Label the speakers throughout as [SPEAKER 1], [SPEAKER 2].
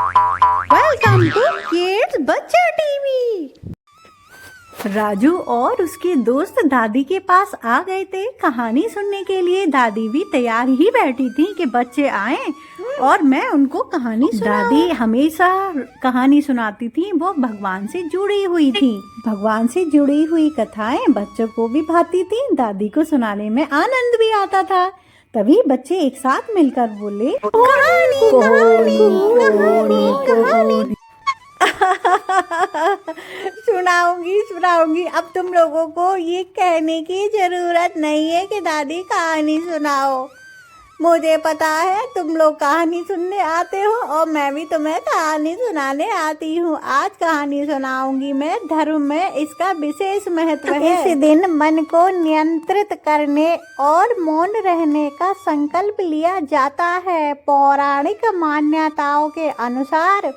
[SPEAKER 1] Welcome to kids बच्चा TV. Raju और उसके दोस्त दादी के पास आ गए थे कहानी सुनने के लिए। दादी भी तैयार ही बैठी थी कि बच्चे आए और मैं उनको कहानी सुनाऊं। दादी हमेशा कहानी सुनाती थी, वो भगवान से जुड़ी हुई थी। भगवान से जुड़ी हुई कथाएं बच्चों को भी भाती थी, दादी को सुनाने में आनंद भी आता था। तभी बच्चे एक साथ मिलकर बोले, कहानी कहानी कहानी कहानी सुनाऊंगी। अब तुम लोगों को ये कहने की जरूरत नहीं है कि दादी कहानी सुनाओ। मुझे पता है तुम लोग कहानी सुनने आते हो और मैं भी तुम्हें कहानी सुनाने आती हूँ। आज कहानी सुनाऊंगी मैं, धर्म में इसका विशेष महत्व है। इस दिन मन को नियंत्रित करने और मौन रहने का संकल्प लिया जाता है। पौराणिक मान्यताओं के अनुसार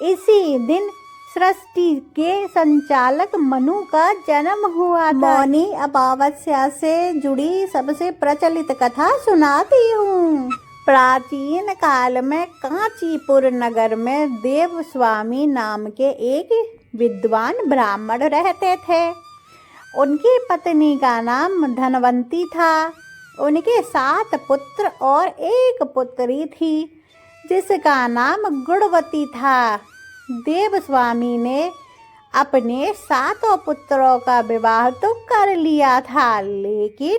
[SPEAKER 1] इसी दिन सृष्टि के संचालक मनु का जन्म हुआ था। मौनी अमावस्या से जुड़ी सबसे प्रचलित कथा सुनाती हूँ। प्राचीन काल में कांचीपुर नगर में देवस्वामी नाम के एक विद्वान ब्राह्मण रहते थे। उनकी पत्नी का नाम धनवंती था। उनके 7 पुत्र और 1 पुत्री थी जिसका नाम गुणवती था। देवस्वामी ने अपने 7 पुत्रों का विवाह तो कर लिया था, लेकिन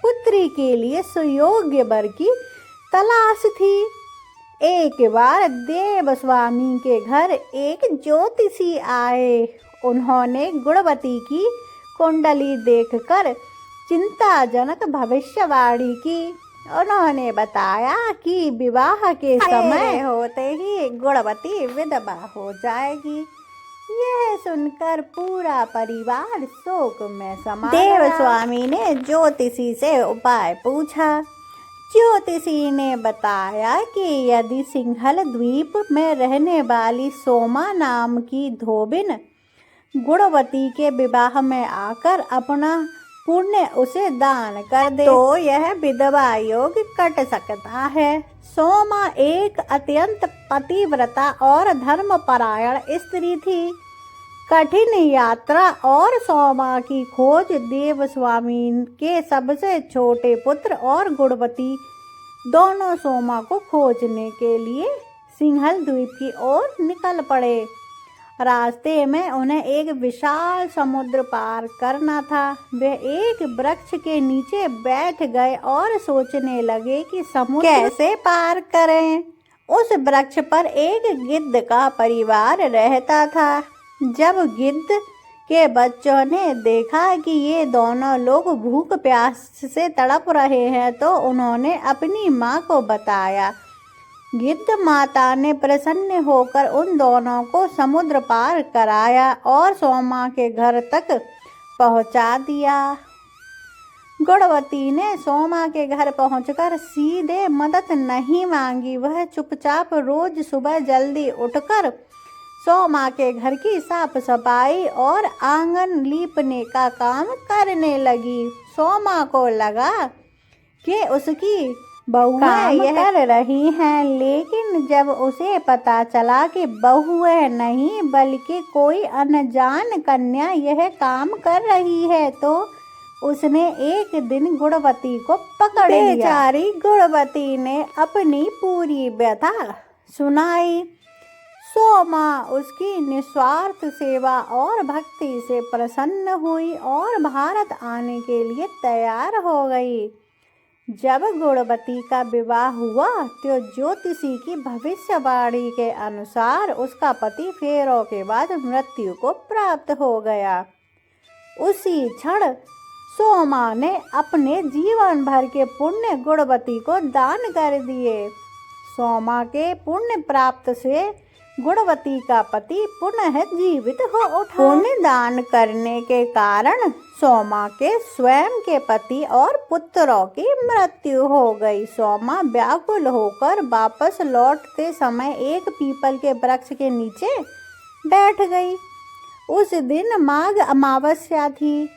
[SPEAKER 1] पुत्री के लिए सुयोग्य वर की तलाश थी। एक बार देवस्वामी के घर एक ज्योतिषी आए। उन्होंने गुणवती की कुंडली देखकर चिंताजनक भविष्यवाणी की। उन्होंने बताया कि विवाह के समय होते ही गुणवती विधवा हो जाएगी। यह सुनकर पूरा परिवार शोक में समा गया। देवस्वामी ने ज्योतिषी से उपाय पूछा। ज्योतिषी ने बताया कि यदि सिंहल द्वीप में रहने वाली सोमा नाम की धोबिन गुणवती के विवाह में आकर अपना पुण्य उसे दान कर दे तो यह विधवा योग कट सकता है। सोमा एक अत्यंत पतिव्रता और धर्मपरायण स्त्री थी। कठिन यात्रा और सोमा की खोज देवस्वामी के सबसे छोटे पुत्र और गुणवती दोनों सोमा को खोजने के लिए सिंहल द्वीप की ओर निकल पड़े। रास्ते में उन्हें एक विशाल समुद्र पार करना था। वे एक वृक्ष के नीचे बैठ गए और सोचने लगे कि समुद्र कैसे पार करें। उस वृक्ष पर एक गिद्ध का परिवार रहता था। जब गिद्ध के बच्चों ने देखा कि ये दोनों लोग भूख प्यास से तड़प रहे हैं तो उन्होंने अपनी माँ को बताया। गिद्ध माता ने प्रसन्न होकर उन दोनों को समुद्र पार कराया और सोमा के घर तक पहुंचा दिया। गुणवती ने सोमा के घर पहुंचकर सीधे मदद नहीं मांगी। वह चुपचाप रोज सुबह जल्दी उठकर सोमा के घर की साफ सफाई और आंगन लीपने का काम करने लगी। सोमा को लगा कि उसकी बहुएं यह कर रही हैं, लेकिन जब उसे पता चला कि बहुएं नहीं बल्कि कोई अनजान कन्या यह काम कर रही है तो उसने एक दिन गुणवती को पकड़ लिया। बेचारी गुणवती ने अपनी पूरी व्यथा सुनाई। सोमा उसकी निस्वार्थ सेवा और भक्ति से प्रसन्न हुई और भारत आने के लिए तैयार हो गई। जब गुणवती का विवाह हुआ तो ज्योतिषी की भविष्यवाणी के अनुसार उसका पति फेरों के बाद मृत्यु को प्राप्त हो गया। उसी क्षण सोमा ने अपने जीवन भर के पुण्य गुणवती को दान कर दिए। सोमा के पुण्य प्राप्त से गुणवती का पति पुनः जीवित हो उठा। पुण्य दान करने के कारण सोमा के स्वयं के पति और पुत्रों की मृत्यु हो गई। सोमा व्याकुल होकर वापस लौटते समय एक पीपल के वृक्ष के नीचे बैठ गई। उस दिन माघ अमावस्या थी।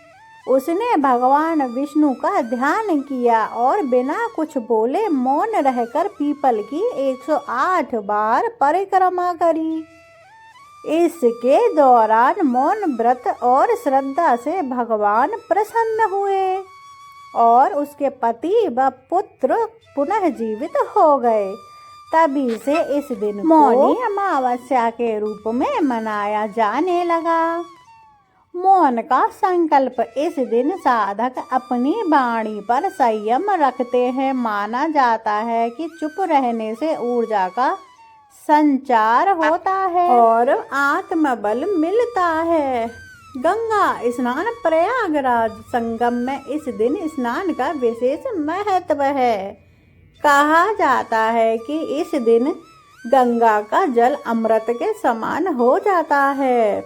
[SPEAKER 1] उसने भगवान विष्णु का ध्यान किया और बिना कुछ बोले मौन रहकर पीपल की 108 बार परिक्रमा करी। इसके दौरान मौन व्रत और श्रद्धा से भगवान प्रसन्न हुए और उसके पति व पुत्र पुनः जीवित हो गए। तभी से इस दिन मौनी अमावस्या के रूप में मनाया जाने लगा। मौन का संकल्प इस दिन साधक अपनी वाणी पर संयम रखते हैं। माना जाता है कि चुप रहने से ऊर्जा का संचार होता है और आत्मबल मिलता है। गंगा स्नान प्रयागराज संगम में इस दिन स्नान का विशेष महत्व है। कहा जाता है कि इस दिन गंगा का जल अमृत के समान हो जाता है।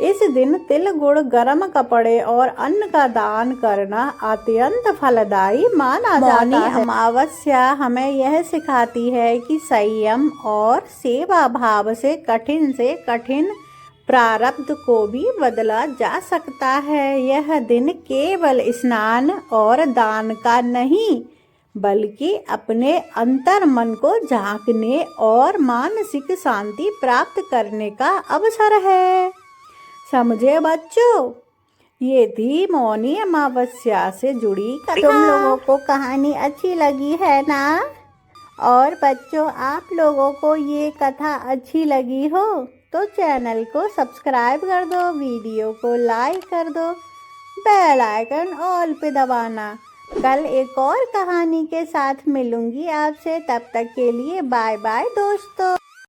[SPEAKER 1] इस दिन तिल गुड़ गर्म कपड़े और अन्न का दान करना अत्यंत फलदायी माना जाता है। अमावस्या हमें यह सिखाती है कि संयम और सेवा भाव से कठिन प्रारब्ध को भी बदला जा सकता है। यह दिन केवल स्नान और दान का नहीं बल्कि अपने अंतर मन को झांकने और मानसिक शांति प्राप्त करने का अवसर है। समझे बच्चों, ये थी मौनी अमावस्या से जुड़ी कथा। तुम लोगों को कहानी अच्छी लगी है ना? और बच्चों, आप लोगों को ये कथा अच्छी लगी हो तो चैनल को सब्सक्राइब कर दो, वीडियो को लाइक कर दो, बेल आइकन ऑल पे दबाना। कल एक और कहानी के साथ मिलूंगी आपसे, तब तक के लिए बाय बाय दोस्तों।